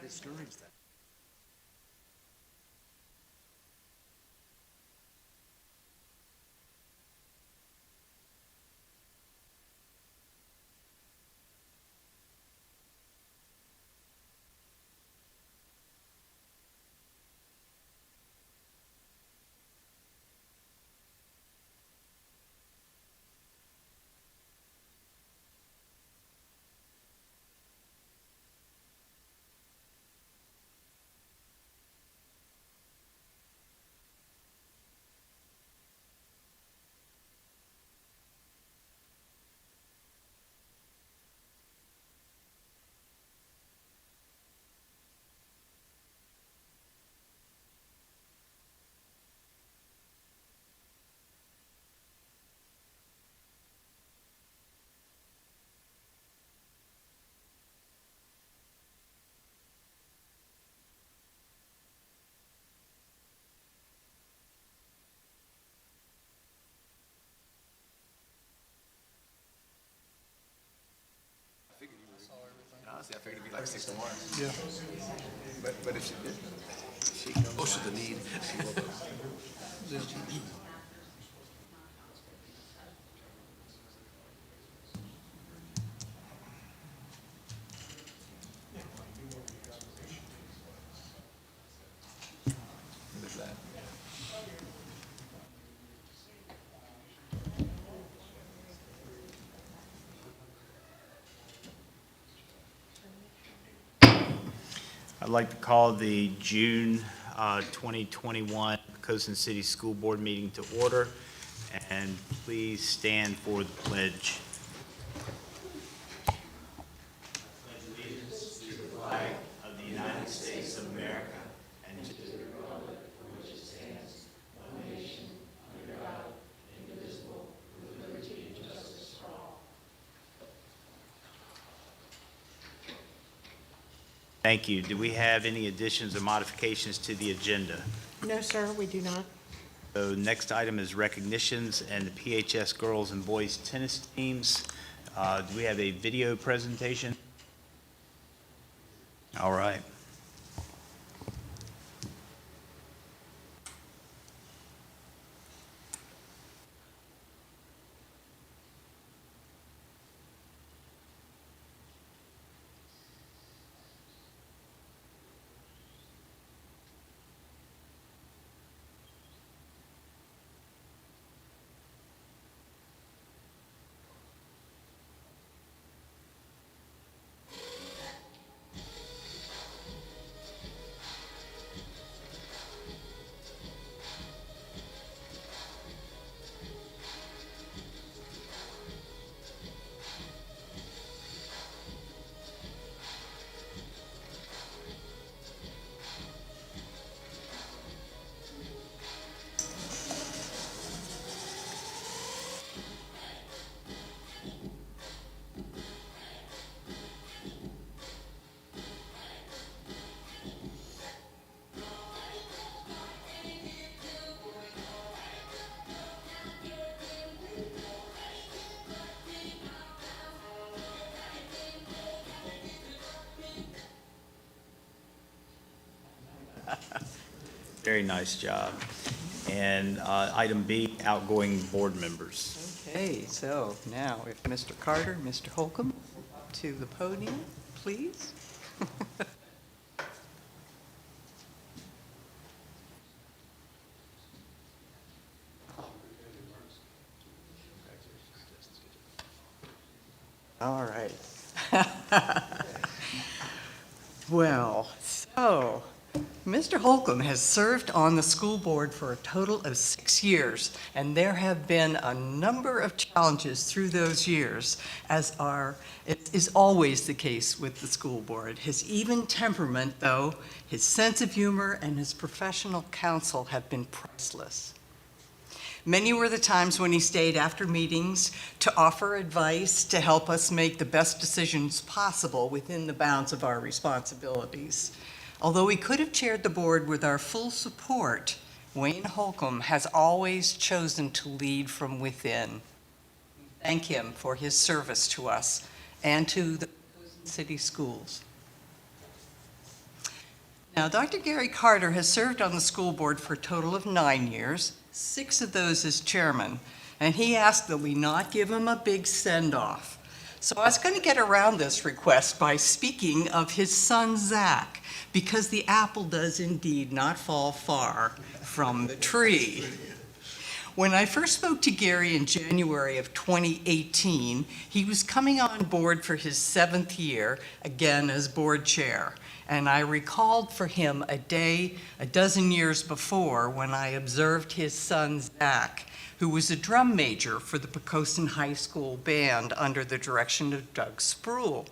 discourage that. Honestly, I figured it'd be like 6 to 1. Yeah. But if she did, she close to the need. She will. What is that? I'd like to call the June 2021 Poquoson City School Board meeting to order, and please stand for the pledge. Pledge allegiance to the flag of the United States of America and to the republic for which it stands, one nation, under God, indivisible, with liberty and justice for all. Thank you. Do we have any additions or modifications to the agenda? No, sir, we do not. So next item is recognitions and the PHS girls and boys tennis teams. Do we have a video presentation? All right. Very nice job. And item B, outgoing board members. Okay, so now if Mr. Carter, Mr. Holcomb, to the podium, please. All right. Well, so Mr. Holcomb has served on the school board for a total of 6 years, and there have been a number of challenges through those years, it is always the case with the school board. His even temperament, though, his sense of humor, and his professional counsel have been priceless. Many were the times when he stayed after meetings to offer advice to help us make the best decisions possible within the bounds of our responsibilities. Although he could have chaired the board with our full support, Wayne Holcomb has always chosen to lead from within. We thank him for his service to us and to the Poquoson City Schools. Now, Dr. Gary Carter has served on the school board for a total of 9 years, 6 of those as chairman, and he asked that we not give him a big send-off. So I was going to get around this request by speaking of his son, Zach, because the apple does indeed not fall far from the tree. When I first spoke to Gary in January of 2018, he was coming on board for his 7th year, again as board chair. And I recalled for him a day a dozen years before when I observed his son, Zach, who was a drum major for the Poquoson High School band under the direction of Doug Spruill.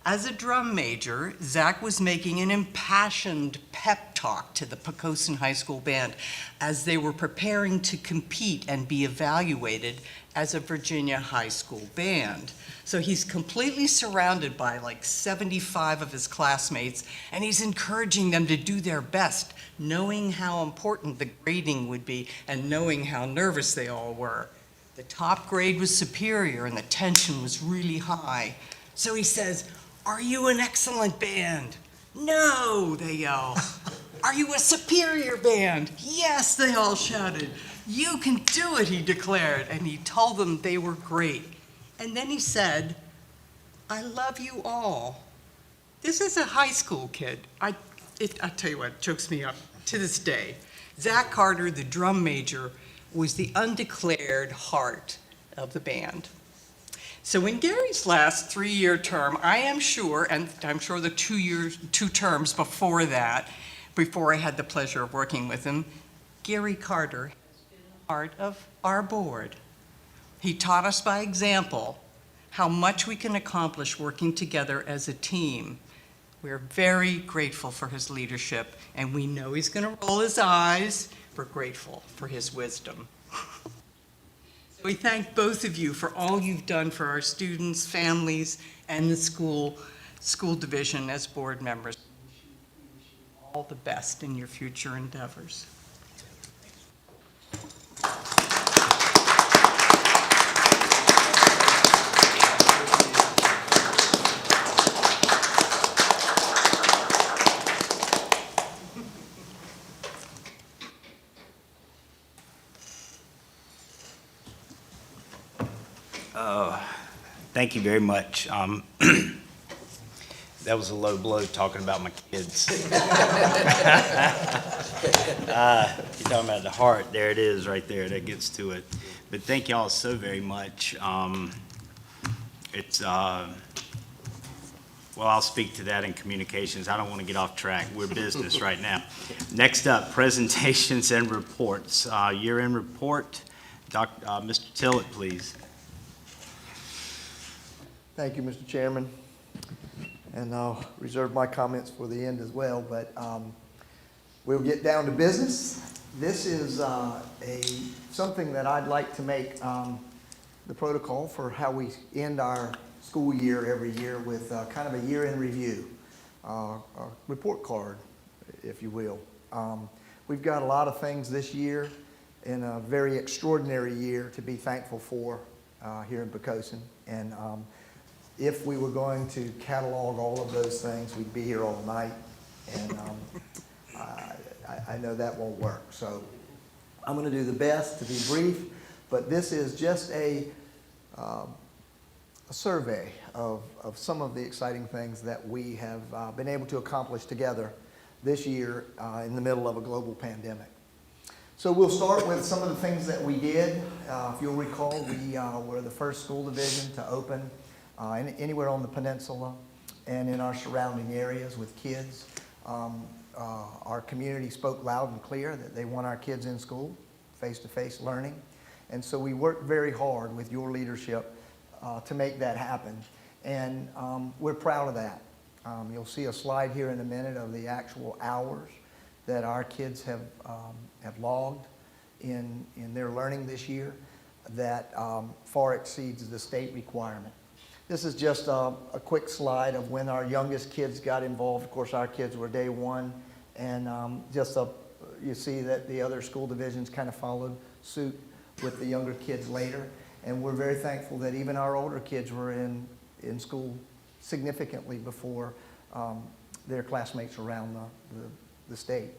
As a drum major, Zach was making an impassioned pep talk to the Poquoson High School band as they were preparing to compete and be evaluated as a Virginia high school band. So he's completely surrounded by like 75 of his classmates, and he's encouraging them to do their best, knowing how important the grading would be and knowing how nervous they all were. The top grade was superior and the tension was really high. So he says, "Are you an excellent band?" "No," they yell. "Are you a superior band?" "Yes," they all shouted. "You can do it," he declared, and he told them they were great. And then he said, "I love you all." This is a high school kid. I tell you what, it chokes me up to this day. Zach Carter, the drum major, was the undeclared heart of the band. So in Gary's last 3-year term, I am sure, and I'm sure the 2 terms before that, before I had the pleasure of working with him, Gary Carter has been the heart of our board. He taught us by example how much we can accomplish working together as a team. We're very grateful for his leadership, and we know he's going to roll his eyes. We're grateful for his wisdom. We thank both of you for all you've done for our students, families, and the school division as board members. We wish you all the best in your future endeavors. Thank you very much. That was a low blow talking about my kids. You're talking about the heart. There it is right there. That gets to it. But thank y'all so very much. Well, I'll speak to that in communications. I don't want to get off track. We're business right now. Next up, presentations and reports. Year-end report. Mr. Tillett, please. Thank you, Mr. Chairman. And I'll reserve my comments for the end as well, but we'll get down to business. This is something that I'd like to make the protocol for how we end our school year every year with kind of a year-end review, a report card, if you will. We've got a lot of things this year in a very extraordinary year to be thankful for here in Poquoson. And if we were going to catalog all of those things, we'd be here all night. And I know that won't work. So I'm going to do the best to be brief, but this is just a survey of some of the exciting things that we have been able to accomplish together this year in the middle of a global pandemic. So we'll start with some of the things that we did. If you'll recall, we were the first school division to open anywhere on the peninsula and in our surrounding areas with kids. Our community spoke loud and clear that they want our kids in school, face-to-face learning. And so we worked very hard with your leadership to make that happen. And we're proud of that. You'll see a slide here in a minute of the actual hours that our kids have logged in their learning this year that far exceeds the state requirement. This is just a quick slide of when our youngest kids got involved. Of course, our kids were day one, and you see that the other school divisions kind of followed suit with the younger kids later. And we're very thankful that even our older kids were in school significantly before their classmates around the state.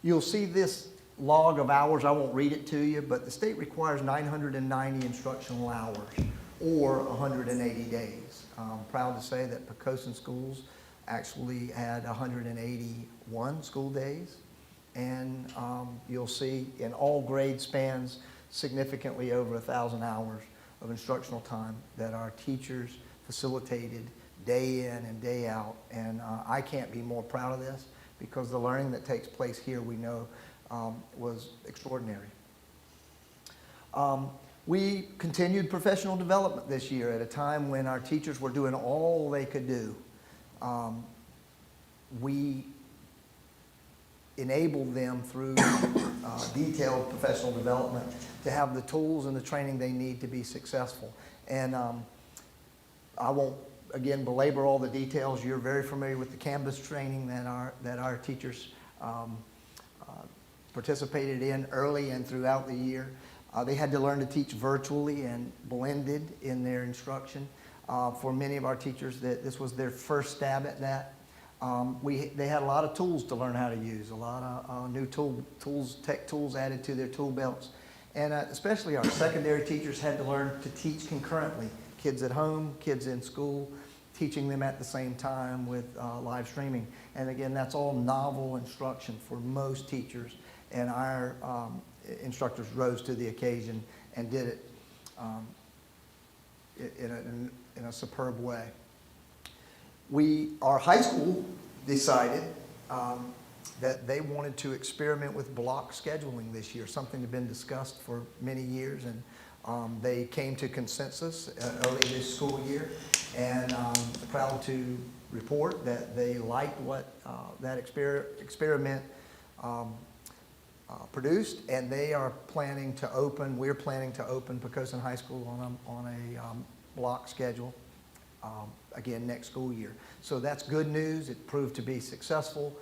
You'll see this log of hours. I won't read it to you, but the state requires 990 instructional hours or 180 days. I'm proud to say that Poquoson schools actually had 181 school days. And you'll see in all grade spans significantly over 1,000 hours of instructional time that our teachers facilitated day in and day out. And I can't be more proud of this because the learning that takes place here we know was extraordinary. We continued professional development this year at a time when our teachers were doing all they could do. We enabled them through detailed professional development to have the tools and the training they need to be successful. And I won't, again, belabor all the details. You're very familiar with the Canvas training that our teachers participated in early and throughout the year. They had to learn to teach virtually and blended in their instruction. For many of our teachers, this was their first stab at that. They had a lot of tools to learn how to use, a lot of new tech tools added to their tool belts. And especially our secondary teachers had to learn to teach concurrently. Kids at home, kids in school, teaching them at the same time with live streaming. And again, that's all novel instruction for most teachers. And our instructors rose to the occasion and did it in a superb way. Our high school decided that they wanted to experiment with block scheduling this year, something that had been discussed for many years, and they came to consensus early this school year, and I'm proud to report that they liked what that experiment produced, and we're planning to open Poquoson High School on a block schedule again next school year. So that's good news. It proved to be successful.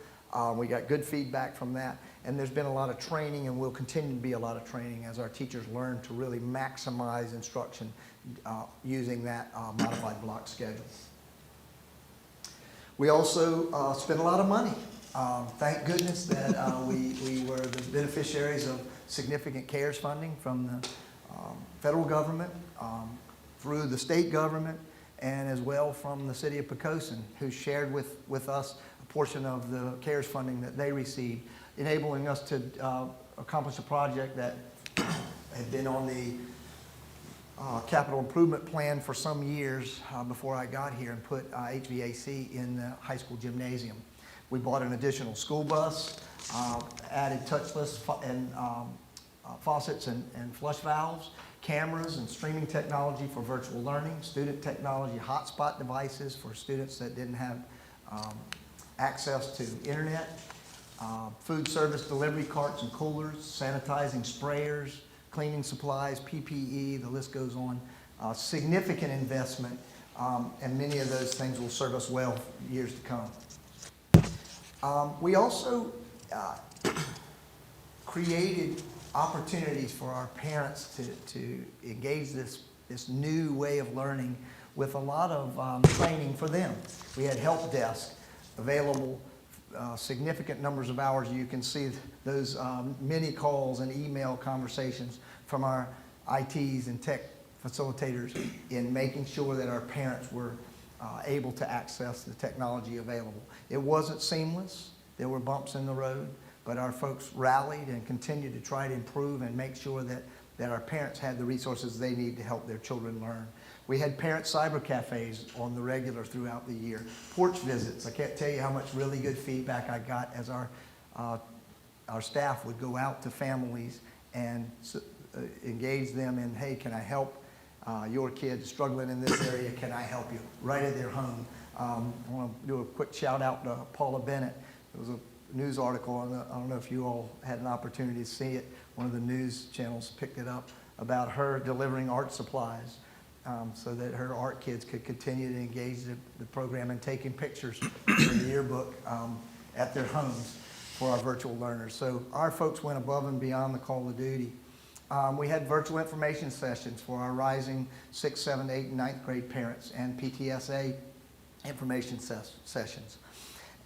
We got good feedback from that, and there's been a lot of training and will continue to be a lot of training as our teachers learn to really maximize instruction using that modified block schedule. We also spent a lot of money. Thank goodness that we were the beneficiaries of significant CARES funding from the federal government, through the state government, and as well from the city of Poquoson, who shared with us a portion of the CARES funding that they received, enabling us to accomplish a project that had been on the capital improvement plan for some years before I got here, and put HVAC in the high school gymnasium. We bought an additional school bus, added touchless and faucets and flush valves, cameras and streaming technology for virtual learning, student technology hotspot devices for students that didn't have access to internet, food service delivery carts and coolers, sanitizing sprayers, cleaning supplies, PPE, the list goes on. Significant investment, and many of those things will serve us well for years to come. We also created opportunities for our parents to engage this new way of learning with a lot of training for them. We had help desk available, significant numbers of hours. You can see those many calls and email conversations from our ITs and tech facilitators in making sure that our parents were able to access the technology available. It wasn't seamless. There were bumps in the road, but our folks rallied and continued to try to improve and make sure that our parents had the resources they need to help their children learn. We had parent cyber cafes on the regular throughout the year. Porch visits. I can't tell you how much really good feedback I got as our staff would go out to families and engage them in, hey, can I help your kid struggling in this area? Can I help you? Right at their home. I want to do a quick shout out to Paula Bennett. It was a news article, I don't know if you all had an opportunity to see it. One of the news channels picked it up about her delivering art supplies so that her art kids could continue to engage the program and taking pictures for the yearbook at their homes for our virtual learners. So our folks went above and beyond the call of duty. We had virtual information sessions for our rising 6th, 7th, 8th, and 9th grade parents and PTSA information sessions.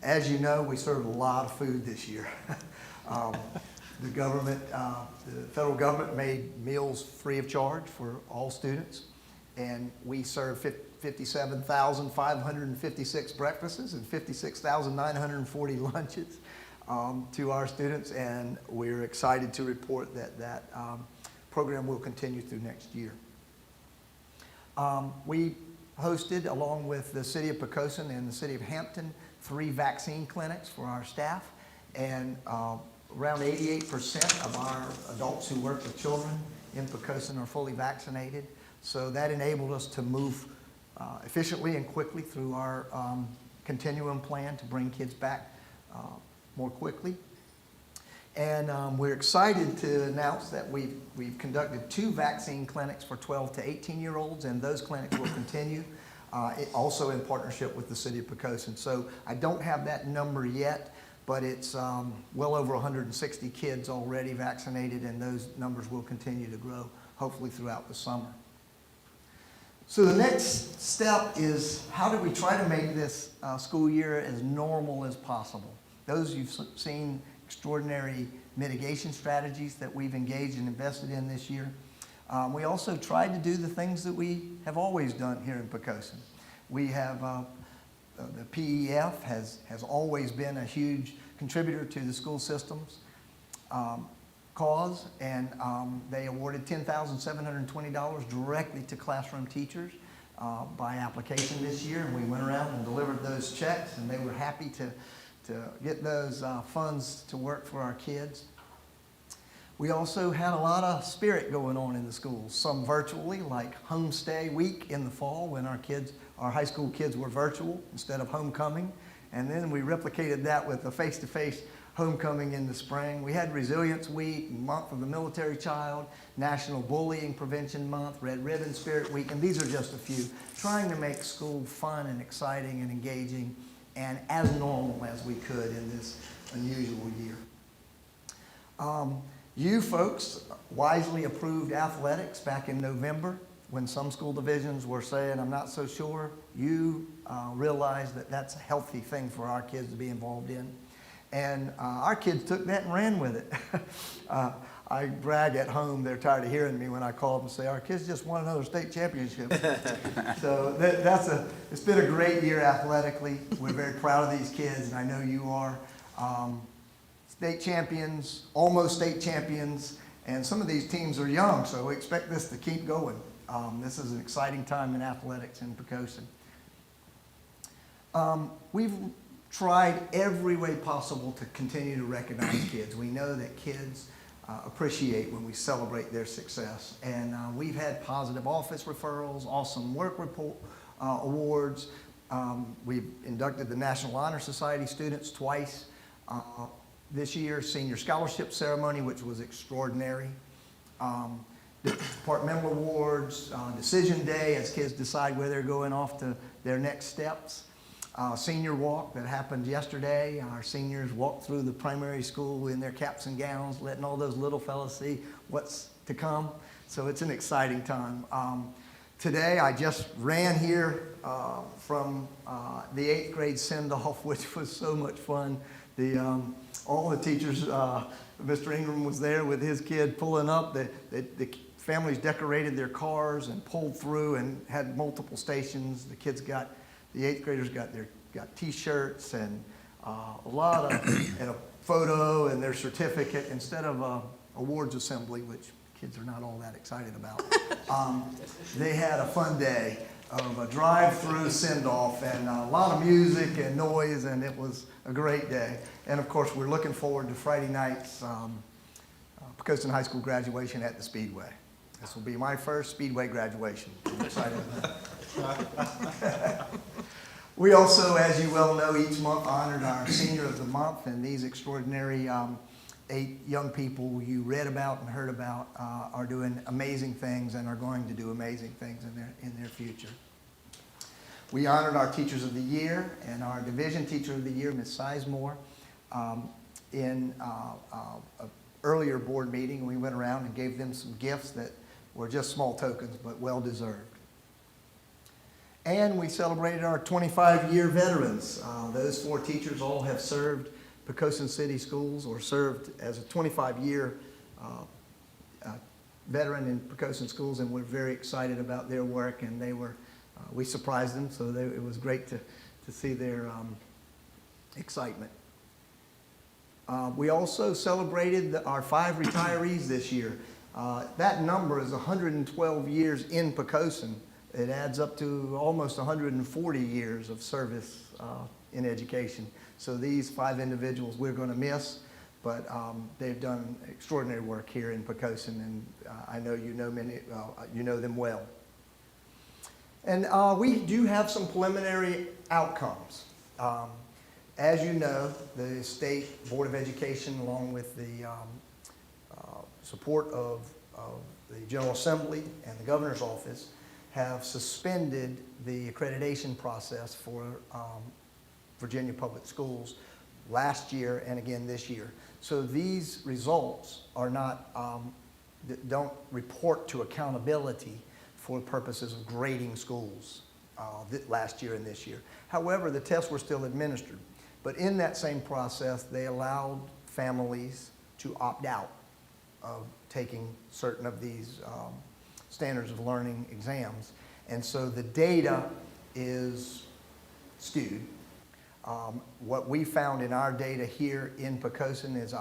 As you know, we served a lot of food this year. The government, the federal government made meals free of charge for all students, and we served 57,556 breakfasts and 56,940 lunches to our students, and we're excited to report that that program will continue through next year. We hosted, along with the city of Poquoson and the city of Hampton, 3 vaccine clinics for our staff, and around 88% of our adults who work with children in Poquoson are fully vaccinated. So that enabled us to move efficiently and quickly through our continuum plan to bring kids back more quickly. And we're excited to announce that we've conducted 2 vaccine clinics for 12 to 18-year-olds, and those clinics will continue, also in partnership with the city of Poquoson. So I don't have that number yet, but it's well over 160 kids already vaccinated, and those numbers will continue to grow, hopefully throughout the summer. So the next step is, how do we try to make this school year as normal as possible? Those you've seen extraordinary mitigation strategies that we've engaged and invested in this year. We also tried to do the things that we have always done here in Poquoson. We have the PEF has always been a huge contributor to the school system's cause, and they awarded $10,720 directly to classroom teachers by application this year, and we went around and delivered those checks, and they were happy to get those funds to work for our kids. We also had a lot of spirit going on in the schools, some virtually, like Homestay Week in the fall when our high school kids were virtual instead of homecoming. And then we replicated that with a face-to-face homecoming in the spring. We had Resilience Week, Month of the Military Child, National Bullying Prevention Month, Red Ribbon Spirit Week, and these are just a few, trying to make school fun and exciting and engaging and as normal as we could in this unusual year. You folks wisely approved athletics back in November when some school divisions were saying, I'm not so sure. You realized that that's a healthy thing for our kids to be involved in. And our kids took that and ran with it. I brag at home, they're tired of hearing me when I call them and say, our kids just won another state championship. So it's been a great year athletically. We're very proud of these kids, and I know you are. State champions, almost state champions, and some of these teams are young, so we expect this to keep going. This is an exciting time in athletics in Poquoson. We've tried every way possible to continue to recognize kids. We know that kids appreciate when we celebrate their success, and we've had positive office referrals, awesome work report awards. We've inducted the National Honor Society students twice this year, senior scholarship ceremony, which was extraordinary. Departmental awards, decision day as kids decide where they're going off to their next steps. Senior walk that happened yesterday. Our seniors walked through the primary school in their caps and gowns, letting all those little fellas see what's to come. So it's an exciting time. Today I just ran here from the 8th grade send-off, which was so much fun. All the teachers, Mr. Ingram was there with his kid pulling up. The families decorated their cars and pulled through and had multiple stations. The 8th graders got T-shirts and a lot of, and a photo and their certificate instead of awards assembly, which kids are not all that excited about. They had a fun day of a drive-through send-off and a lot of music and noise, and it was a great day. And of course, we're looking forward to Friday night's Poquoson High School graduation at the Speedway. This will be my first Speedway graduation. I'm excited about that. We also, as you well know, each month honored our Senior of the Month, and these extraordinary 8 young people you read about and heard about are doing amazing things and are going to do amazing things in their future. We honored our Teachers of the Year and our Division Teacher of the Year, Ms. Sizemore, in an earlier board meeting. We went around and gave them some gifts that were just small tokens, but well-deserved. And we celebrated our 25-year veterans. Those 4 teachers all have served Poquoson City Schools or served as a 25-year veteran in Poquoson Schools, and we're very excited about their work, and they were, we surprised them, so it was great to see their excitement. We also celebrated our 5 retirees this year. That number is 112 years in Poquoson. It adds up to almost 140 years of service in education. So these 5 individuals we're going to miss, but they've done extraordinary work here in Poquoson, and I know you know them well. And we do have some preliminary outcomes. As you know, the State Board of Education, along with the support of the General Assembly and the Governor's Office, have suspended the accreditation process for Virginia Public Schools last year and again this year. So these results are not, don't report to accountability for purposes of grading schools last year and this year. However, the tests were still administered. But in that same process, they allowed families to opt out of taking certain of these standards of learning exams. And so the data is skewed. What we found in our data here in Poquoson is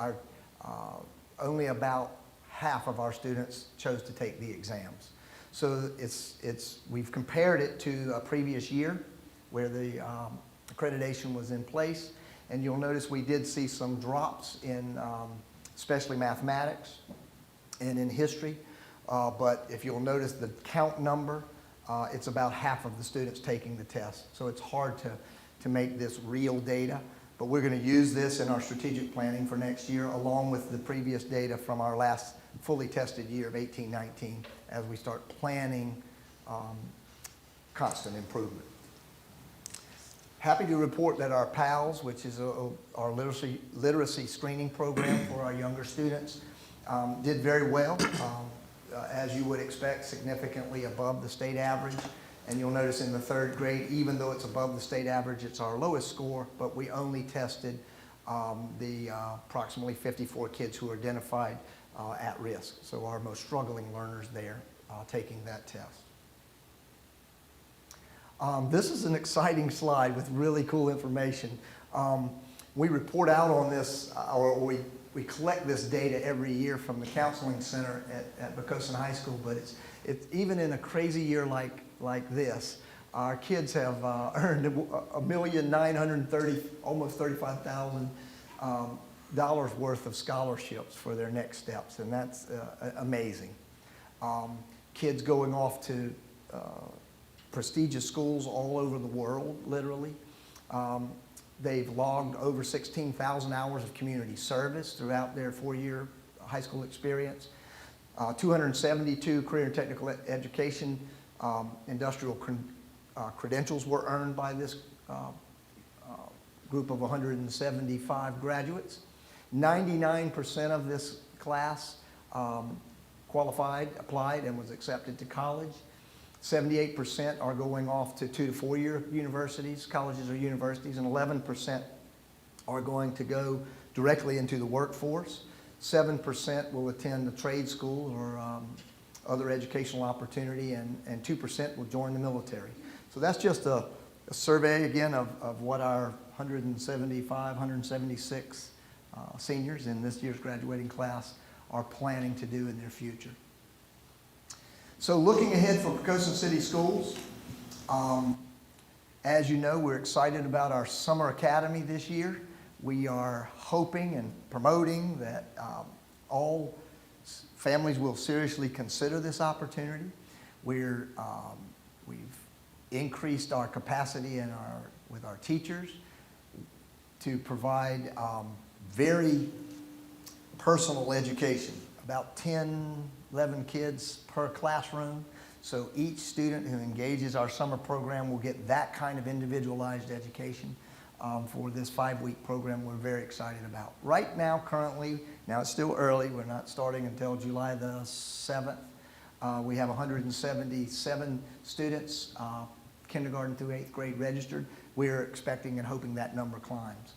only about half of our students chose to take the exams. So we've compared it to a previous year where the accreditation was in place, and you'll notice we did see some drops in especially mathematics and in history, but if you'll notice the count number, it's about half of the students taking the test. So it's hard to make this real data, but we're going to use this in our strategic planning for next year, along with the previous data from our last fully tested year of 18-19, as we start planning constant improvement. Happy to report that our PALS, which is our literacy screening program for our younger students, did very well, as you would expect, significantly above the state average. And you'll notice in the 3rd grade, even though it's above the state average, it's our lowest score, but we only tested the approximately 54 kids who are identified at risk. So our most struggling learners there taking that test. This is an exciting slide with really cool information. We report out on this, or we collect this data every year from the counseling center at Poquoson High School, but it's even in a crazy year like this, our kids have earned $1,930,000, almost $35,000 worth of scholarships for their next steps, and that's amazing. Kids going off to prestigious schools all over the world, literally. They've logged over 16,000 hours of community service throughout their 4-year high school experience. 272 career and technical education industrial credentials were earned by this group of 175 graduates. 99% of this class qualified, applied, and was accepted to college. 78% are going off to 2- to 4-year universities, colleges or universities, and 11% are going to go directly into the workforce. 7% will attend a trade school or other educational opportunity, and 2% will join the military. So that's just a survey, again, of what our 176 seniors in this year's graduating class are planning to do in their future. So looking ahead for Poquoson City Schools, as you know, we're excited about our Summer Academy this year. We are hoping and promoting that all families will seriously consider this opportunity. We've increased our capacity with our teachers to provide very personal education, about 10, 11 kids per classroom. So each student who engages our summer program will get that kind of individualized education for this 5-week program we're very excited about. Right now, currently, now it's still early, we're not starting until July the 7th. We have 177 students kindergarten through 8th grade registered. We're expecting and hoping that number climbs.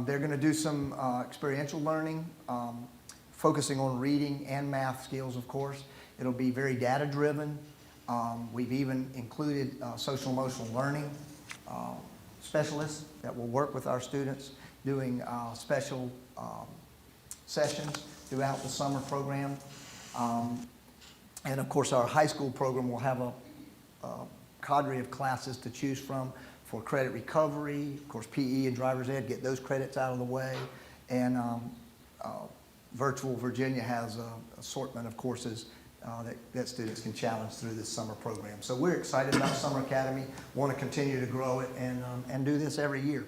They're going to do some experiential learning, focusing on reading and math skills, of course. It'll be very data-driven. We've even included social emotional learning specialists that will work with our students doing special sessions throughout the summer program. And of course, our high school program will have a cadre of classes to choose from for credit recovery, of course, PE and driver's ed, get those credits out of the way. And Virtual Virginia has an assortment of courses that students can challenge through this summer program. So we're excited about Summer Academy, want to continue to grow it and do this every year.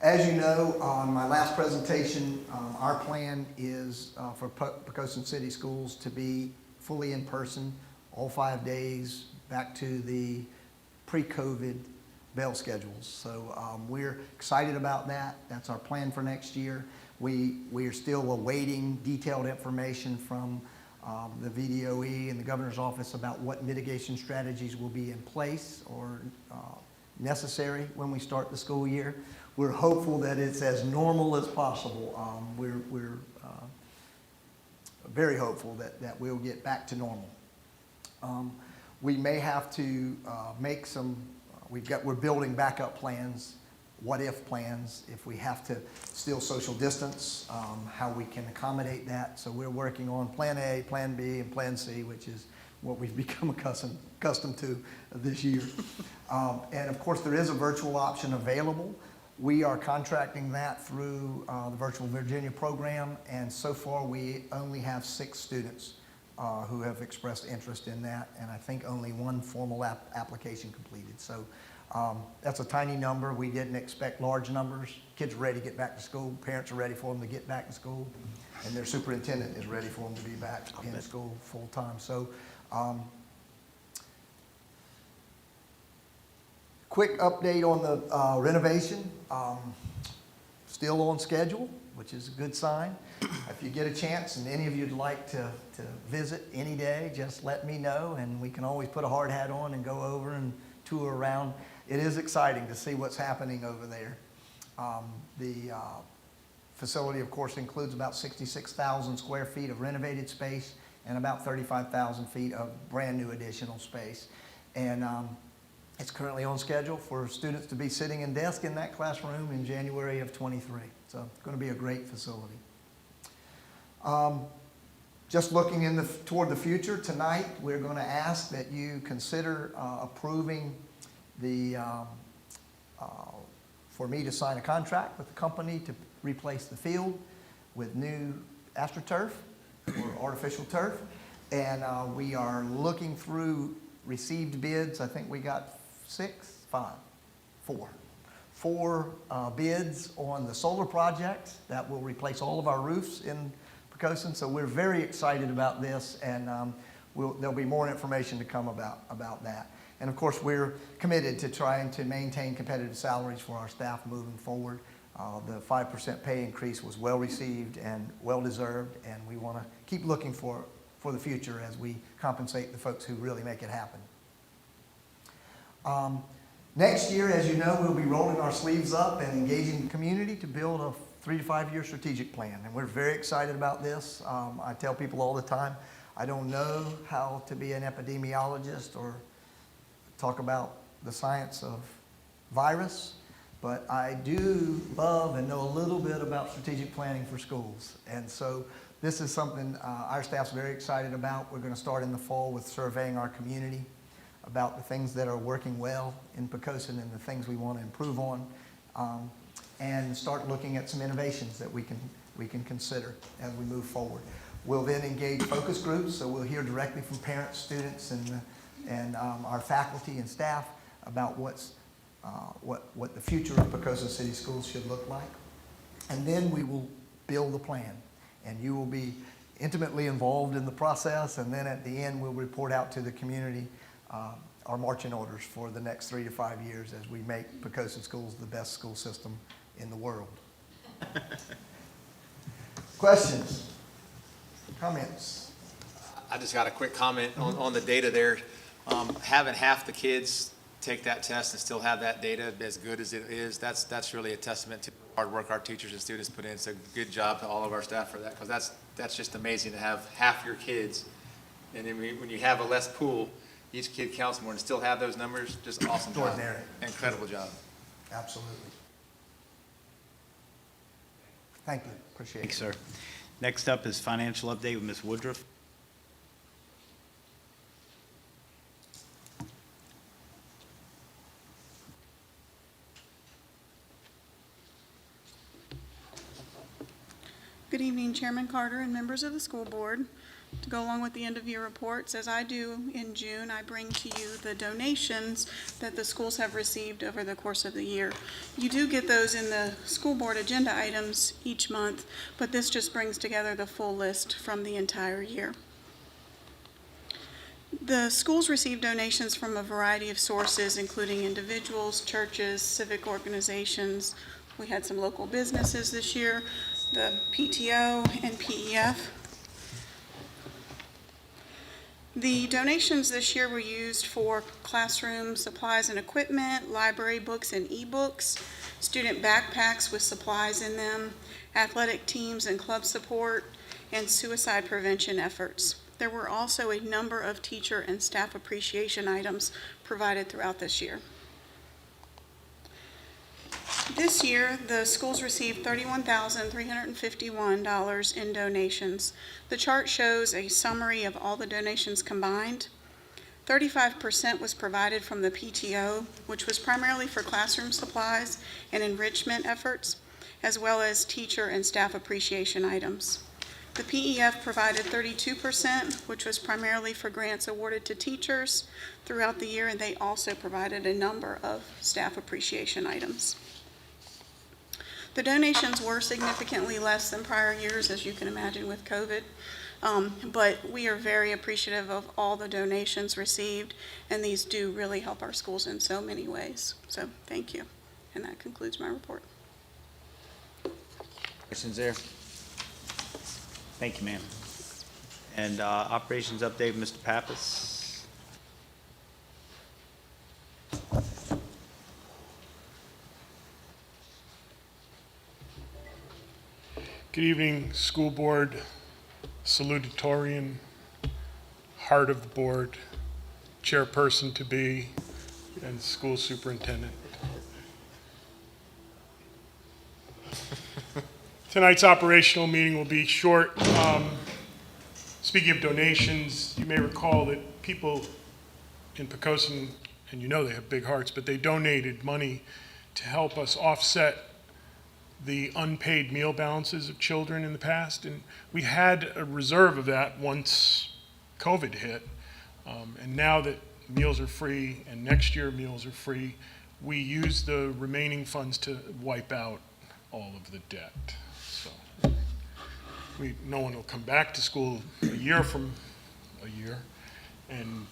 As you know, on my last presentation, our plan is for Poquoson City Schools to be fully in person, all 5 days, back to the pre-COVID bell schedules. So we're excited about that. That's our plan for next year. We are still awaiting detailed information from the VDOE and the governor's office about what mitigation strategies will be in place or necessary when we start the school year. We're hopeful that it's as normal as possible. We're very hopeful that we'll get back to normal. We may have to make some, we're building backup plans, what-if plans, if we have to still social distance, how we can accommodate that. So we're working on Plan A, Plan B, and Plan C, which is what we've become accustomed to this year. And of course, there is a virtual option available. We are contracting that through the Virtual Virginia program, and so far we only have 6 students who have expressed interest in that, and I think only 1 formal application completed. So that's a tiny number. We didn't expect large numbers. Kids are ready to get back to school. Parents are ready for them to get back to school, and their superintendent is ready for them to be back in school full time. So quick update on the renovation. Still on schedule, which is a good sign. If you get a chance and any of you'd like to visit any day, just let me know, and we can always put a hard hat on and go over and tour around. It is exciting to see what's happening over there. The facility, of course, includes about 66,000 square feet of renovated space and about 35,000 feet of brand new additional space. And it's currently on schedule for students to be sitting in desks in that classroom in January of '23. So it's going to be a great facility. Just looking toward the future, tonight we're going to ask that you consider approving for me to sign a contract with the company to replace the field with new AstroTurf or artificial turf. And we are looking through received bids. I think we got 4 bids on the solar project that will replace all of our roofs in Poquoson. So we're very excited about this, and there'll be more information to come about that. And of course, we're committed to trying to maintain competitive salaries for our staff moving forward. The 5% pay increase was well received and well deserved, and we want to keep looking for the future as we compensate the folks who really make it happen. Next year, as you know, we'll be rolling our sleeves up and engaging the community to build a 3 to 5 year strategic plan, and we're very excited about this. I tell people all the time, I don't know how to be an epidemiologist or talk about the science of virus, but I do love and know a little bit about strategic planning for schools. And so this is something our staff's very excited about. We're going to start in the fall with surveying our community about the things that are working well in Poquoson and the things we want to improve on, and start looking at some innovations that we can consider as we move forward. We'll then engage focus groups, so we'll hear directly from parents, students, and our faculty and staff about what the future of Poquoson City Schools should look like. And then we will build a plan, and you will be intimately involved in the process, and then at the end we'll report out to the community our marching orders for the next 3 to 5 years as we make Poquoson Schools the best school system in the world. Questions? Comments? I just got a quick comment on the data there. Having half the kids take that test and still have that data as good as it is, that's really a testament to the hard work our teachers and students put in. So good job to all of our staff for that, because that's just amazing to have half your kids. And then when you have a less pool, each kid counts more, and still have those numbers, just awesome job. Extraordinary. Incredible job. Absolutely. Thank you, appreciate it. Thanks, sir. Next up is financial update with Ms. Woodruff. Good evening, Chairman Carter and members of the school board. To go along with the end-of-year reports, as I do in June, I bring to you the donations that the schools have received over the course of the year. You do get those in the school board agenda items each month, but this just brings together the full list from the entire year. The schools receive donations from a variety of sources, including individuals, churches, civic organizations. We had some local businesses this year, the PTO and PEF. The donations this year were used for classroom supplies and equipment, library books and ebooks, student backpacks with supplies in them, athletic teams and club support, and suicide prevention efforts. There were also a number of teacher and staff appreciation items provided throughout this year. This year, the schools received $31,351 in donations. The chart shows a summary of all the donations combined. 35% was provided from the PTO, which was primarily for classroom supplies and enrichment efforts, as well as teacher and staff appreciation items. The PEF provided 32%, which was primarily for grants awarded to teachers throughout the year, and they also provided a number of staff appreciation items. The donations were significantly less than prior years, as you can imagine with COVID, but we are very appreciative of all the donations received, and these do really help our schools in so many ways. So thank you, and that concludes my report. Questions there? Thank you, ma'am. And operations update, Mr. Pappas. Good evening, school board, salutatorian, heart of the board, chairperson to be, and school superintendent. Tonight's operational meeting will be short. Speaking of donations, you may recall that people in Poquoson, and you know they have big hearts, but they donated money to help us offset the unpaid meal balances of children in the past, and we had a reserve of that once COVID hit, and now that meals are free and next year meals are free, we use the remaining funds to wipe out all of the debt. So no one will come back to school a year from a year and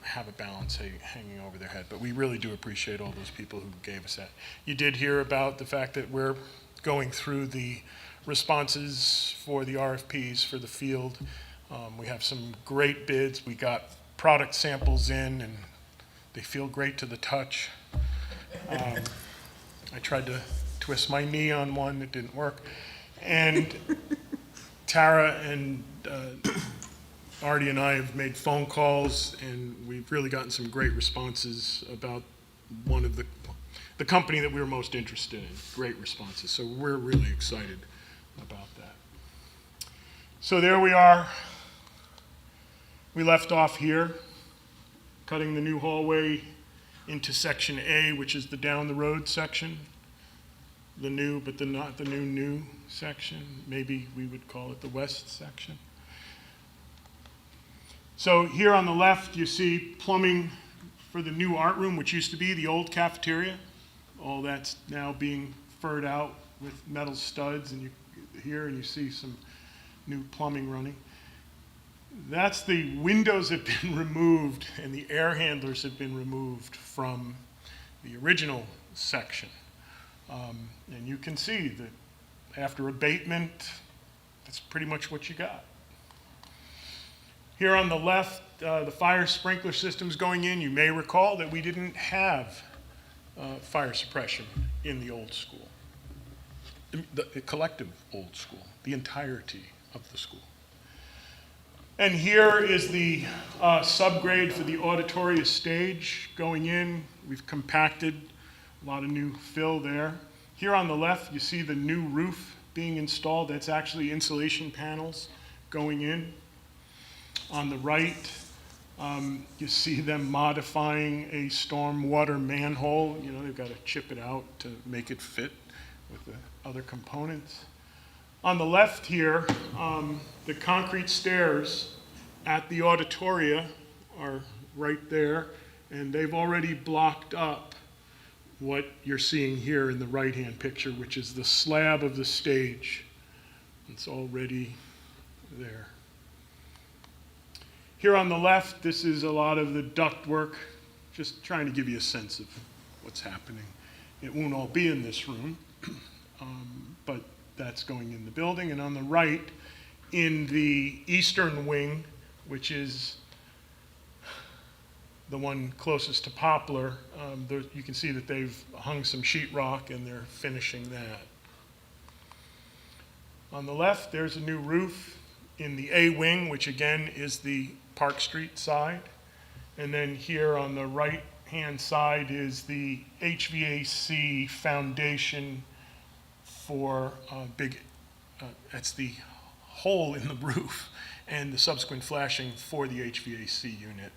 have a balance hanging over their head. But we really do appreciate all those people who gave us that. You did hear about the fact that we're going through the responses for the RFPs for the field. We have some great bids. We got product samples in, and they feel great to the touch. I tried to twist my knee on one, it didn't work. And Tara and Artie and I have made phone calls, and we've really gotten some great responses about one of the company that we were most interested in. Great responses. So we're really excited about that. So there we are. We left off here, cutting the new hallway into section A, which is the down the road section. The new, but not the new section. Maybe we would call it the west section. So here on the left, you see plumbing for the new art room, which used to be the old cafeteria. All that's now being furred out with metal studs, and you here you see some new plumbing running. That's the windows have been removed and the air handlers have been removed from the original section. And you can see that after abatement, that's pretty much what you got. Here on the left, the fire sprinkler system's going in. You may recall that we didn't have fire suppression in the old school, the collective old school, the entirety of the school. And here is the subgrade for the auditorium stage going in. We've compacted a lot of new fill there. Here on the left, you see the new roof being installed. That's actually insulation panels going in. On the right, you see them modifying a stormwater manhole. You know, they've got to chip it out to make it fit with the other components. On the left here, the concrete stairs at the auditoria are right there, and they've already blocked up what you're seeing here in the right-hand picture, which is the slab of the stage. It's already there. Here on the left, this is a lot of the duct work, just trying to give you a sense of what's happening. It won't all be in this room, but that's going in the building. And on the right, in the eastern wing, which is the one closest to Poplar, you can see that they've hung some sheetrock and they're finishing that. On the left, there's a new roof in the A wing, which again is the Park Street side. And then here on the right-hand side is the HVAC foundation for that's the hole in the roof and the subsequent flashing for the HVAC unit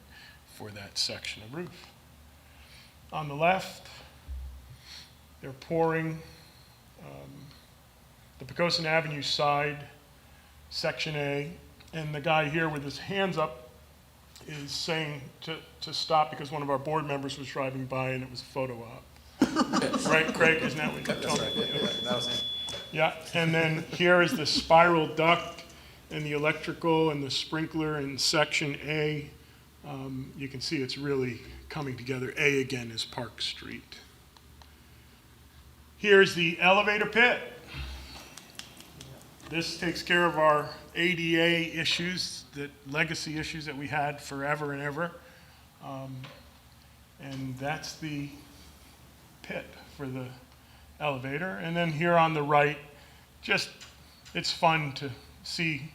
for that section of roof. On the left, they're pouring the Poquoson Avenue side, section A, and the guy here with his hands up is saying to stop because one of our board members was driving by and it was a photo op. Right, Craig, isn't that what you're talking about? That was it. Yeah, and then here is the spiral duct and the electrical and the sprinkler in section A. You can see it's really coming together. A again is Park Street. Here's the elevator pit. This takes care of our ADA issues, legacy issues that we had forever and ever. And that's the pit for the elevator. And then here on the right, just it's fun to see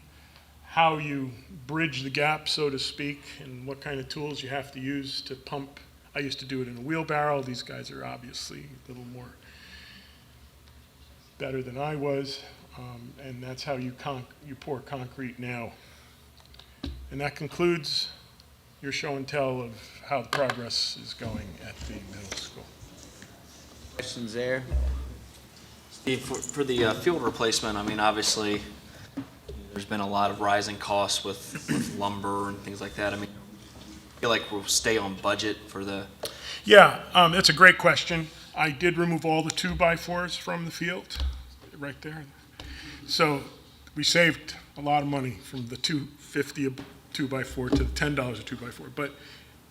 how you bridge the gap, so to speak, and what kind of tools you have to use to pump. I used to do it in a wheelbarrow. These guys are obviously a little more better than I was, and that's how you pour concrete now. And that concludes your show and tell of how the progress is going at the middle school. Questions there? Steve, for the field replacement, I mean, obviously, there's been a lot of rising costs with lumber and things like that. I mean, I feel like we'll stay on budget for the... Yeah, that's a great question. I did remove all the 2x4s from the field, right there. So we saved a lot of money from the $2.50 a 2x4 to the $10 a 2x4. But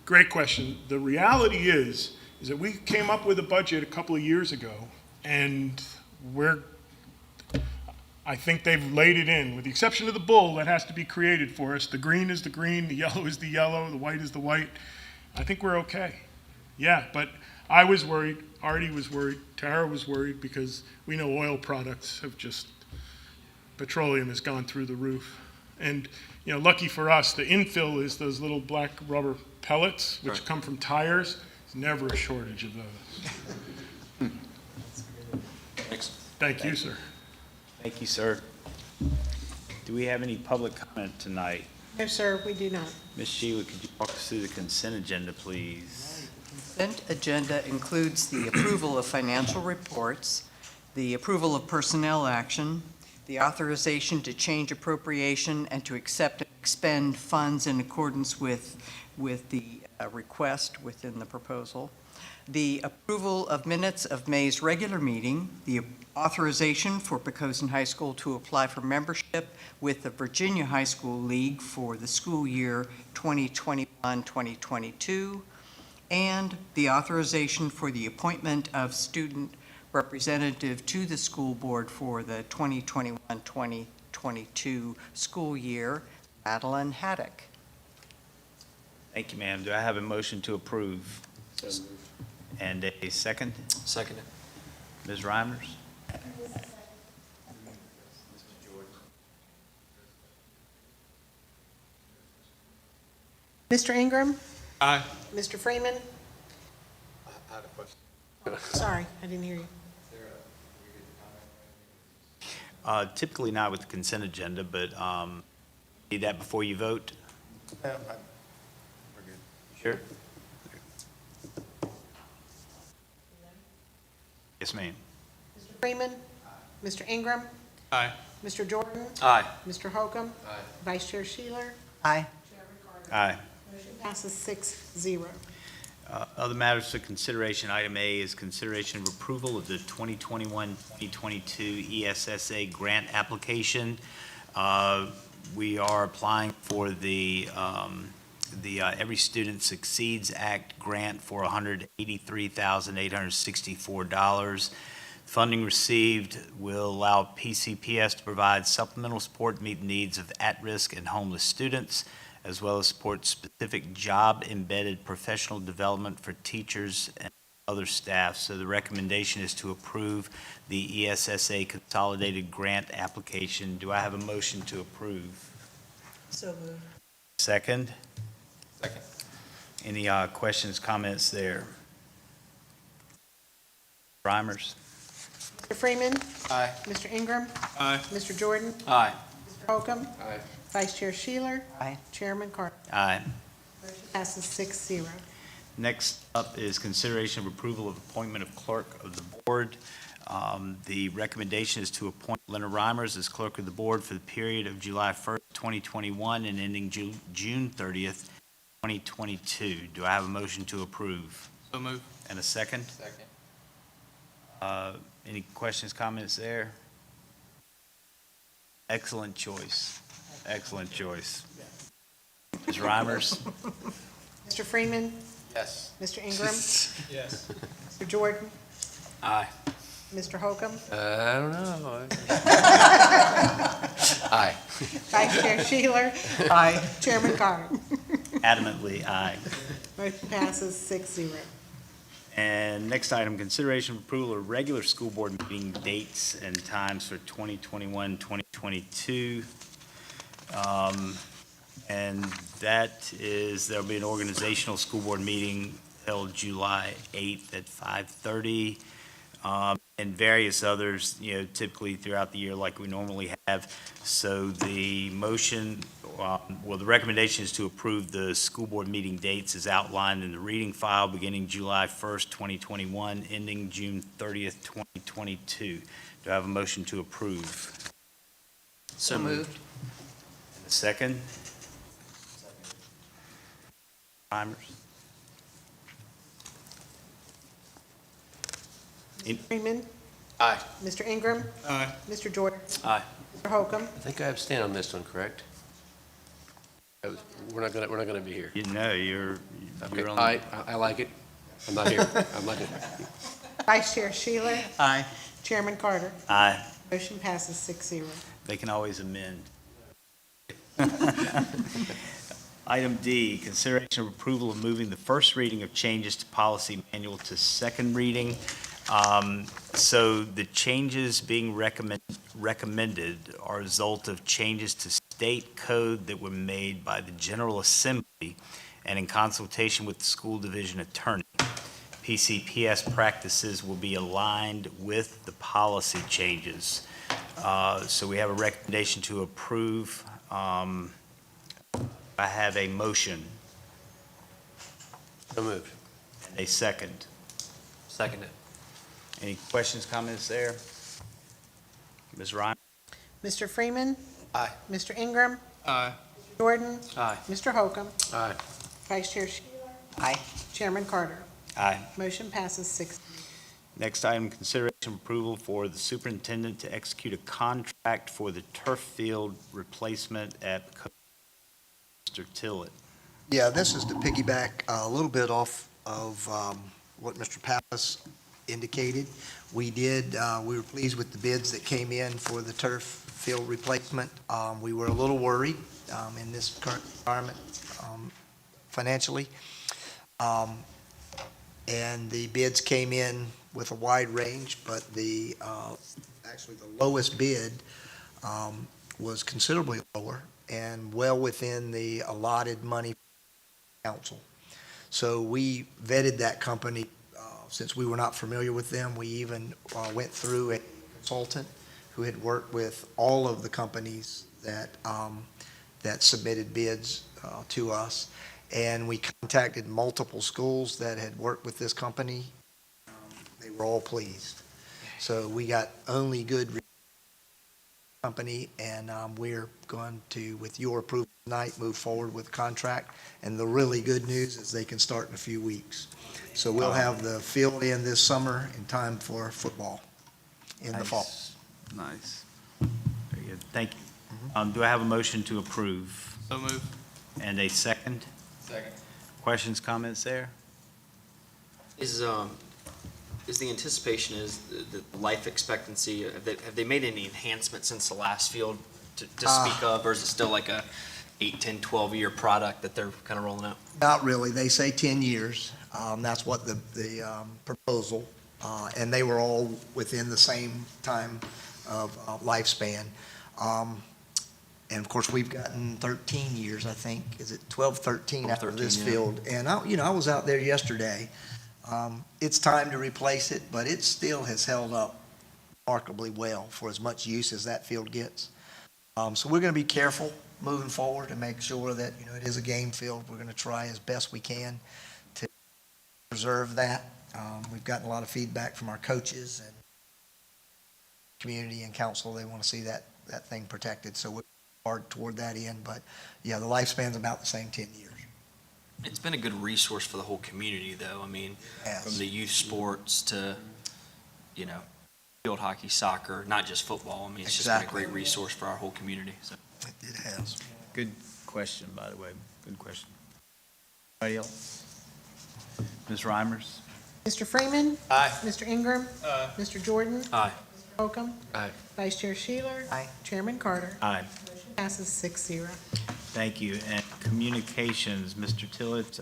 great question. The reality is that we came up with a budget a couple of years ago, and I think they've laid it in, with the exception of the bull that has to be created for us. The green is the green, the yellow is the yellow, the white is the white. I think we're okay. Yeah, but I was worried, Artie was worried, Tara was worried, because we know oil products have just, petroleum has gone through the roof. And, you know, lucky for us, the infill is those little black rubber pellets, which Right. come from tires. There's never a shortage of those. Thanks. Thank you, sir. Thank you, sir. Do we have any public comment tonight? No, sir, we do not. Ms. Sheila, could you walk us through the consent agenda, please? Consent agenda includes the approval of financial reports, the approval of personnel action, the authorization to change appropriation and to accept and expend funds in accordance with the request within the proposal, the approval of minutes of May's regular meeting, the authorization for Poquoson High School to apply for membership with the Virginia High School League for the school year 2021-2022, and the authorization for the appointment of student representative to the school board for the 2021-2022 school year, Madeline Haddock. Thank you, ma'am. Do I have a motion to approve? And a second? Second it. Ms. Reimers? Mr. Ingram? Aye. Mr. Freeman? I had a question. Sorry, I didn't hear you. Typically not with the consent agenda, but need that before you vote? We're good. Sure. Yes, ma'am. Mr. Freeman? Mr. Ingram? Aye. Mr. Jordan? Aye. Mr. Holcomb? Aye. Vice Chair Sheeler? Aye. Aye. Motion passes 6-0. Other matters for consideration, item A is consideration of approval of the 2021-2022 ESSA grant application. We are applying for the Every Student Succeeds Act grant for $183,864. Funding received will allow PCPS to provide supplemental support to meet the needs of at-risk and homeless students, as well as support specific job-embedded professional development for teachers and other staff. So the recommendation is to approve the ESSA consolidated grant application. Do I have a motion to approve? So moved. Second? Second. Any questions, comments there? Reimers? Mr. Freeman? Aye. Mr. Ingram? Aye. Mr. Jordan? Aye. Mr. Holcomb? Aye. Vice Chair Sheeler? Aye. Chairman Carter? Aye. Motion passes 6-0. Next up is consideration of approval of appointment of clerk of the board. The recommendation is to appoint Leonard Reimers as clerk of the board for the period of July 1st, 2021 and ending June 30th, 2022. Do I have a motion to approve? So moved. And a second? Second. Any questions, comments there? Excellent choice. Excellent choice. Ms. Reimers? Mr. Freeman? Yes. Mr. Ingram? Yes. Mr. Jordan? Aye. Mr. Holcomb? I don't know. Aye. Vice Chair Sheeler? Aye. Chairman Carter? Adamantly aye. Motion passes 6-0. And next item, consideration of approval of regular school board meeting dates and times for 2021, 2022. And that is, there'll be an organizational school board meeting held July 8th at 5:30. And various others, typically throughout the year like we normally have. So the motion, the recommendation is to approve the school board meeting dates as outlined in the reading file beginning July 1st, 2021, ending June 30th, 2022. Do I have a motion to approve? So moved. And a second? Reimers? Freeman? Aye. Mr. Ingram? Aye. Mr. Jordan? Aye. Mr. Holcomb? I think I abstain on this one, correct? We're not gonna be here. You're Okay. on. I like it. I'm not here. I'm not here. Vice Chair Sheeler? Aye. Chairman Carter? Aye. Motion passes 6-0. They can always amend. Item D, consideration of approval of moving the first reading of changes to policy manual to second reading. So the changes being recommended are a result of changes to state code that were made by the General Assembly and in consultation with the school division attorney. PCPS practices will be aligned with the policy changes. So we have a recommendation to approve. I have a motion, So moved. a second. Second it. Any questions, comments there? Ms. Ryan? Mr. Freeman? Aye. Mr. Ingram? Aye. Mr. Jordan? Aye. Mr. Holcomb? Aye. Vice Chair Sheeler? Aye. Chairman Carter? Aye. Motion passes 6-0. Next item, consideration of approval for the superintendent to execute a contract for the turf field replacement at Mr. Tillett. Yeah, this is to piggyback a little bit off of what Mr. Pappas indicated. We were pleased with the bids that came in for the turf field replacement. We were a little worried in this current environment financially. And the bids came in with a wide range, but actually the lowest bid was considerably lower and well within the allotted money for council. So we vetted that company. Since we were not familiar with them, we even went through a consultant who had worked with all of the companies that submitted bids to us. And we contacted multiple schools that had worked with this company. They were all pleased. So we got only good company, and we're going to, with your approval tonight, move forward with the contract. And the really good news is they can start in a few weeks. So we'll have the field in this summer in time for football in the fall. Nice. Very good. Thank you. Do I have a motion to approve? So move. And a second? Second. Questions, comments there? Is the anticipation is the life expectancy, have they made any enhancements since the last field to speak of, or is it still like a 8, 10, 12-year product that they're kind of rolling out? Not really. They say 10 years. That's what the proposal, and they were all within the same time of lifespan. And of course, we've gotten 13 years, I think. Is it 12, 13 out of this 13, yeah. field? And I was out there yesterday. It's time to replace it, but it still has held up remarkably well for as much use as that field gets. So we're going to be careful moving forward and make sure that, it is a game field. We're going to try as best we can to preserve that. We've gotten a lot of feedback from our coaches and community and council. They want to see that thing protected. So we're hard toward that end. But yeah, the lifespan's about the same 10 years. It's been a good resource for the whole community, though. I mean, Yes. from the youth sports to, field hockey, soccer, not just football. I mean, it's just been a Exactly. great resource for our whole community. So. It has. Good question, by the way. Good question. Anybody else? Ms. Reimers? Mr. Freeman. Aye. Mr. Ingram. Mr. Jordan. Aye. Mr. Holcomb. Aye. Vice Chair Sheeler. Aye. Chairman Carter. Aye. Passes 6-0. Thank you. And communications, Mr. Tillett,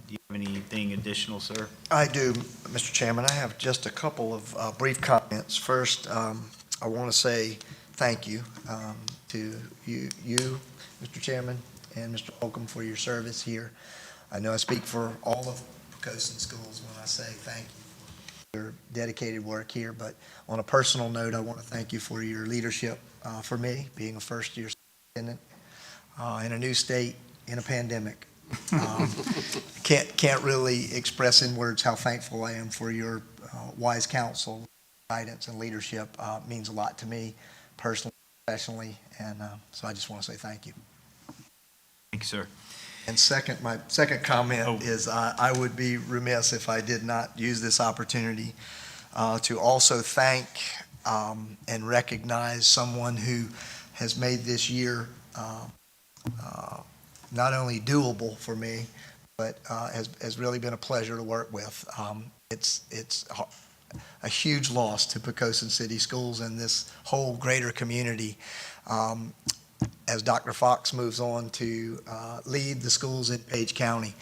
do you have anything additional, sir? I do, Mr. Chairman. I have just a couple of brief comments. First, I want to say thank you to you, Mr. Chairman, and Mr. Holcomb for your service here. I know I speak for all of Poquoson schools when I say thank you for your dedicated work here, but on a personal note, I want to thank you for your leadership for me, being a first-year superintendent in a new state, in a pandemic. Can't really express in words how thankful I am for your wise counsel, guidance, and leadership. It means a lot to me personally, professionally, and so I just want to say thank you. Thank you, sir. And second, my second comment is I would be remiss if I did not use this opportunity to also thank and recognize someone who has made this year not only doable for me, but has really been a pleasure to work with. It's a huge loss to Poquoson City Schools and this whole greater community. As Dr. Fox moves on to lead the schools in Page County,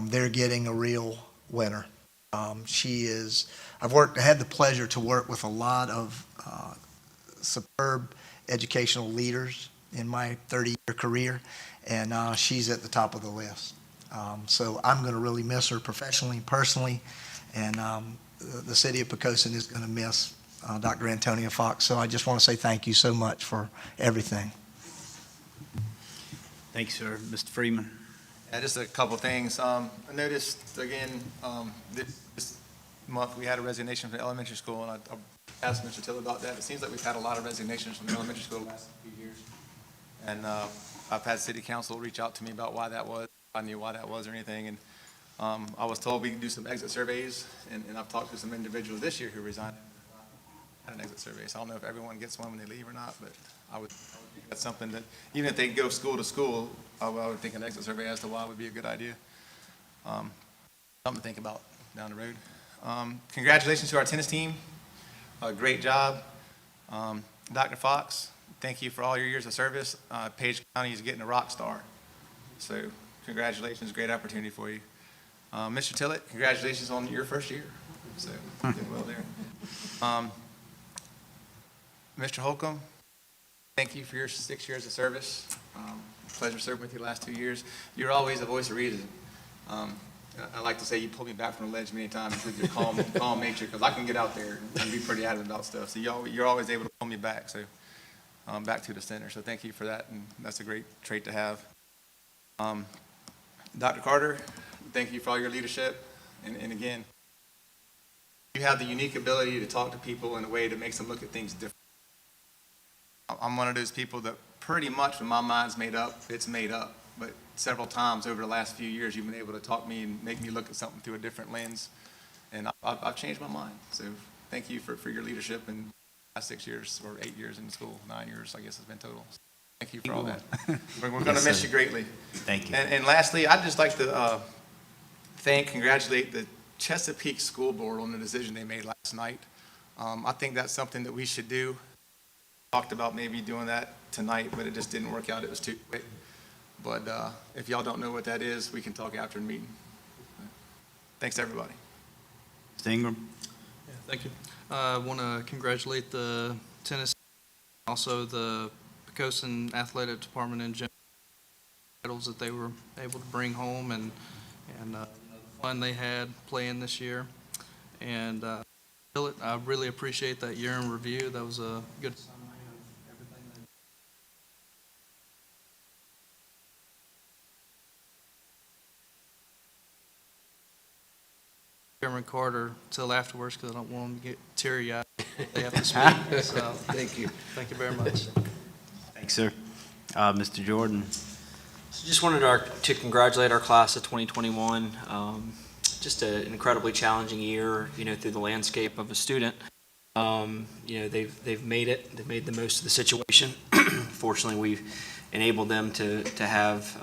they're getting a real winner. I've had the pleasure to work with a lot of superb educational leaders in my 30-year career, and she's at the top of the list. So I'm going to really miss her professionally, personally, and the city of Poquoson is going to miss Dr. Antonia Fox. So I just want to say thank you so much for everything. Thank you, sir. Mr. Freeman? Yeah, just a couple of things. I noticed, again, this month, we had a resignation from the elementary school, and I asked Mr. Till about that. It seems like we've had a lot of resignations from the elementary school the last few years. And I've had city council reach out to me about why that was. I knew why that was or anything. And I was told we can do some exit surveys, and I've talked to some individuals this year who resigned. Had an exit survey, so I don't know if everyone gets one when they leave or not, but I would think that's something that, even if they go school to school, I would think an exit survey as to why would be a good idea. Something to think about down the road. Congratulations to our tennis team. Great job. Dr. Fox, thank you for all your years of service. Page County is getting a rock star. So congratulations, great opportunity for you. Mr. Tillett, congratulations on your first year, so you did well there. Mr. Holcomb, thank you for your 6 years of service. Pleasure serving with you the last 2 years. You're always a voice of reason. I like to say you pulled me back from the ledge many times with your calm nature, because I can get out there and be pretty adamant about stuff. So you're always able to pull me back, so back to the center. So thank you for that, and that's a great trait to have. Dr. Carter, thank you for all your leadership. And again, you have the unique ability to talk to people in a way that makes them look at things different. I'm one of those people that pretty much when my mind's made up, it's made up. But several times over the last few years, you've been able to talk me and make me look at something through a different lens. And I've changed my mind. So thank you for your leadership in the last 6 years or 8 years in the school, 9 years, I guess it's been total. So thank you for all that. We're going to miss you greatly. Thank you. And lastly, I'd just like to congratulate the Chesapeake School Board on the decision they made last night. I think that's something that we should do. Talked about maybe doing that tonight, but it just didn't work out. It was too quick. But if y'all don't know what that is, we can talk after the meeting. Thanks, everybody. Mr. Ingram? Yeah, thank you. I want to congratulate the tennis, also the Poquoson Athletic Department in general, titles that they were able to bring home and the fun they had playing this year. And I really appreciate that year in review. That was a good summary of everything that Chairman Carter till afterwards, because I don't want them to get teary-eyed. They have to speak. So, Thank you. thank you very much. Thanks, sir. Mr. Jordan? So just wanted to congratulate our class of 2021. Just an incredibly challenging year, through the landscape of a student. They've made it. They've made the most of the situation. Fortunately, we've enabled them to have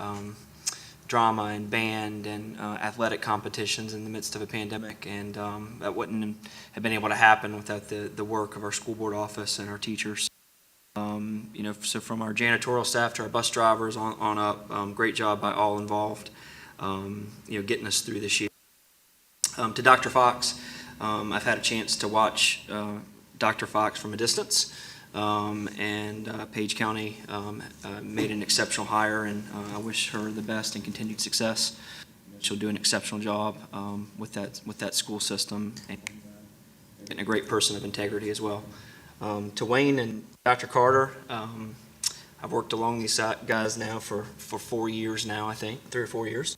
drama and band and athletic competitions in the midst of a pandemic, and that wouldn't have been able to happen without the work of our school board office and our teachers. So from our janitorial staff to our bus drivers on up, great job by all involved, getting us through this year. To Dr. Fox, I've had a chance to watch Dr. Fox from a distance, and Page County made an exceptional hire, and I wish her the best and continued success. She'll do an exceptional job with that school system, and a great person of integrity as well. To Wayne and Dr. Carter, I've worked along these guys now for 4 years now, I think, 3 or 4 years.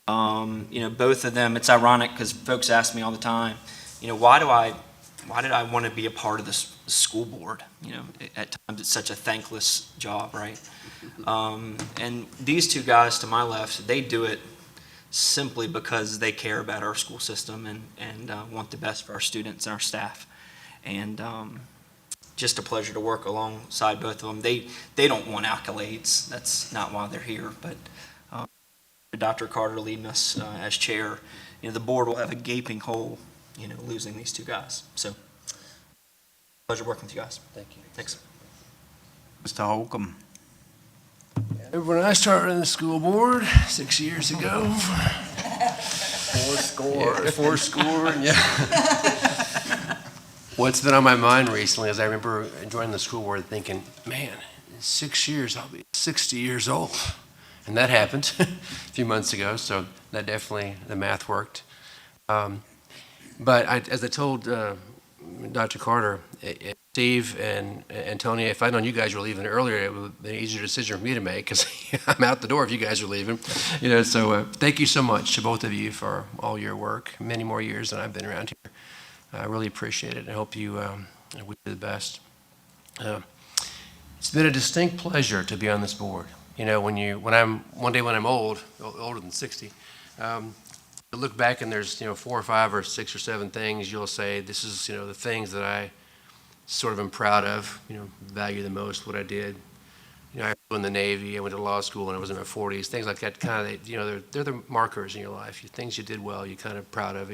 Both of them, it's ironic because folks ask me all the time, why did I want to be a part of this school board? At times it's such a thankless job, right? And these two guys to my left, they do it simply because they care about our school system and want the best for our students and our staff. And just a pleasure to work alongside both of them. They don't want accolades. That's not why they're here, but Dr. Carter leading us as chair, the board will have a gaping hole, losing these two guys. So, pleasure working with you guys. Thank you. Thanks. Mr. Holcomb? When I started on the school board 6 years ago. Four score, yeah. What's been on my mind recently is I remember joining the school board thinking, man, in 6 years I'll be 60 years old. And that happened a few months ago, so that definitely, the math worked. But as I told Dr. Carter, Steve and Antonia, if I'd known you guys were leaving earlier, it would have been an easier decision for me to make because I'm out the door if you guys are leaving. So thank you so much to both of you for all your work, many more years than I've been around here. I really appreciate it. I hope you wish you the best. It's been a distinct pleasure to be on this board. When I'm old, older than 60, I look back and there's 4 or 5 or 6 or 7 things you'll say, this is the things that I sort of am proud of, value the most, what I did. I was in the Navy, I went to law school when I was in my 40s, things like that kind of, they're the markers in your life, things you did well, you're kind of proud of,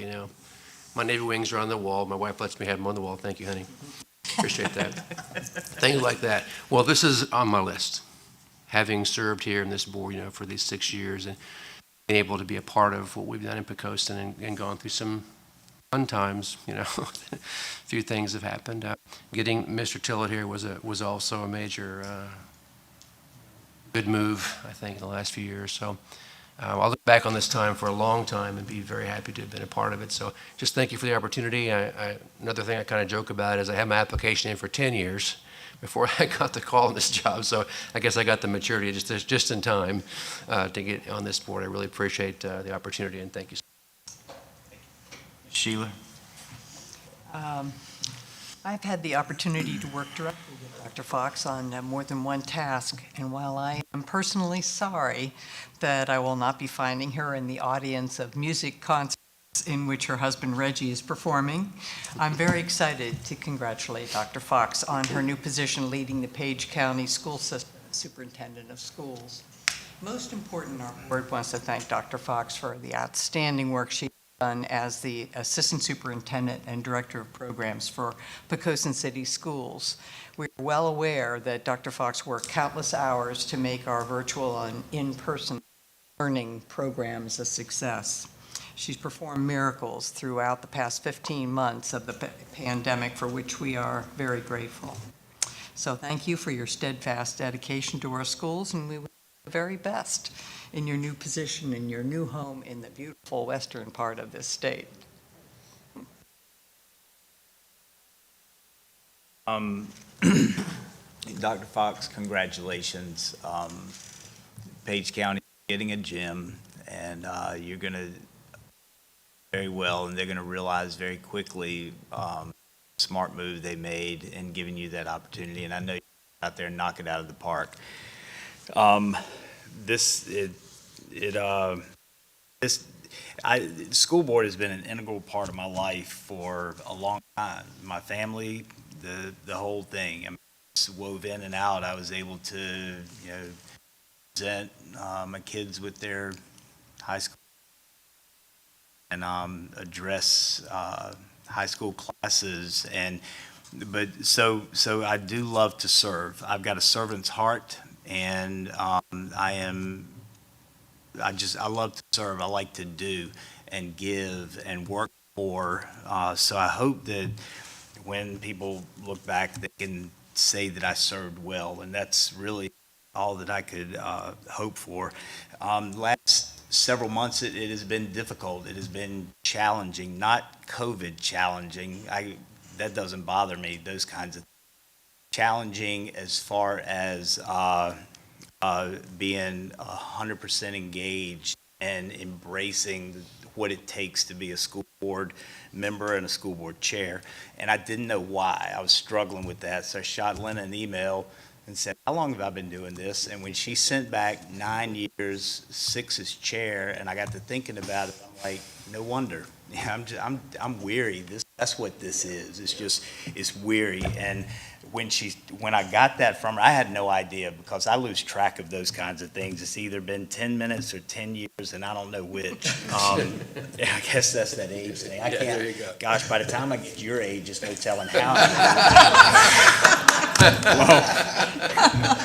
My Navy wings are on the wall, my wife lets me have them on the wall, thank you, honey. Appreciate that. Things like that. Well, this is on my list. having served here in this board, for these 6 years and being able to be a part of what we've done in Poquoson and gone through some fun times, a few things have happened. Getting Mr. Tillett here was also a major good move, I think, in the last few years. So I'll look back on this time for a long time and be very happy to have been a part of it. So just thank you for the opportunity. Another thing I kind of joke about is I had my application in for 10 years before I got the call on this job. So I guess I got the maturity just in time to get on this board. I really appreciate the opportunity, and thank you. Sheila? I've had the opportunity to work directly with Dr. Fox on more than one task, and while I am personally sorry that I will not be finding her in the audience of music concerts in which her husband Reggie is performing, I'm very excited to congratulate Dr. Fox on her new position leading the Page County School System as Superintendent of Schools. Most important, our board wants to thank Dr. Fox for the outstanding work she done as the Assistant Superintendent and Director of Programs for Poquoson City Schools. We're well aware that Dr. Fox worked countless hours to make our virtual and in-person learning programs a success. She's performed miracles throughout the past 15 months of the pandemic, for which we are very grateful. So thank you for your steadfast dedication to our schools, and we wish you the very best in your new position, in your new home in the beautiful western part of this state. Dr. Fox, congratulations. Page County getting a gym, and you're going to very well, and they're going to realize very quickly smart move they made in giving you that opportunity, and I know you're out there and knock it out of the park. School board has been an integral part of my life for a long time. My family, the whole thing. I mean, it's wove in and out. I was able to, present my kids with their high school and address high school classes, so I do love to serve. I've got a servant's heart, and I love to serve. I like to do and give and work for. So I hope that when people look back, they can say that I served well, and that's really all that I could hope for. Last several months, it has been difficult. It has been challenging, not COVID challenging. That doesn't bother me, those kinds of things. Challenging as far as being 100% engaged and embracing what it takes to be a school board member and a school board chair. And I didn't know why. I was struggling with that. So I shot Lena an email and said, how long have I been doing this? And when she sent back 9 years, 6 as chair, and I got to thinking about it, I'm like, no wonder. Yeah, I'm weary. That's what this is. It's weary. And when I got that from her, I had no idea, because I lose track of those kinds of things. It's either been 10 minutes or 10 years, and I don't know which. I guess that's that age thing. I can't. There you go. Gosh, by the time I get your age, there's no telling how. Well,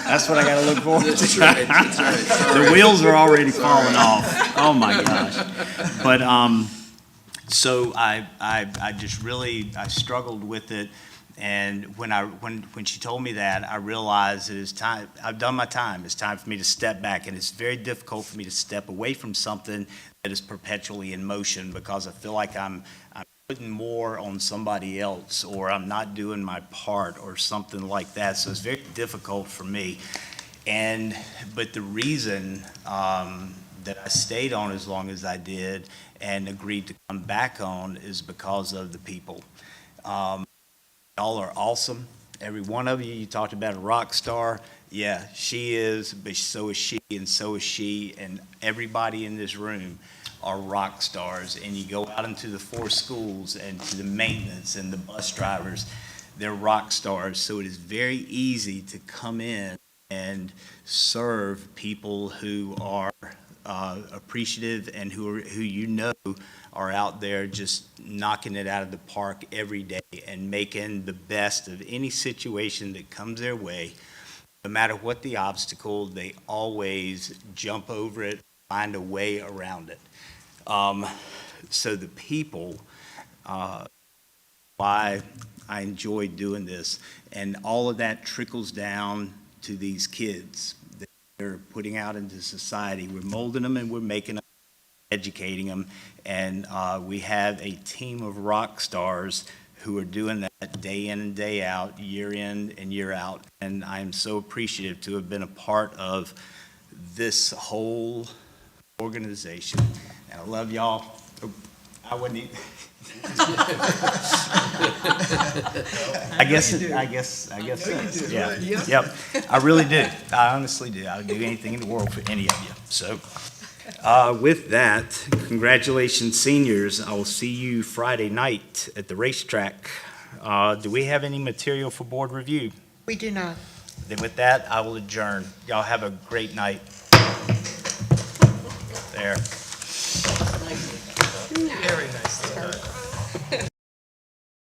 that's what I got to look forward to. That's right. That's right. The wheels are already falling off. Oh my gosh! But so I just really struggled with it, and when she told me that, I realized it is time. I've done my time. It's time for me to step back, and it's very difficult for me to step away from something that is perpetually in motion, because I feel like I'm putting more on somebody else, or I'm not doing my part, or something like that. So it's very difficult for me. But the reason that I stayed on as long as I did and agreed to come back on is because of the people. Y'all are awesome. Every one of you. You talked about a rock star. Yeah, she is, but so is she, and so is she, and everybody in this room are rock stars. And you go out into the 4 schools and to the maintenance and the bus drivers, they're rock stars. So it is very easy to come in and serve people who are appreciative and who are out there just knocking it out of the park every day and making the best of any situation that comes their way. no matter what the obstacle, they always jump over it, find a way around it. So the people, why I enjoy doing this, and all of that trickles down to these kids that they're putting out into society. We're molding them and we're making them, educating them, and we have a team of rock stars who are doing that day in and day out, year in and year out, and I'm so appreciative to have been a part of this whole organization. And I love y'all. I wouldn't even. I guess so. Yeah. Yep. I really do. I honestly do. I would do anything in the world for any of you. So, with that, congratulations, seniors. I will see you Friday night at the racetrack. Do we have any material for board review? We do not. Then with that, I will adjourn. Y'all have a great night. There.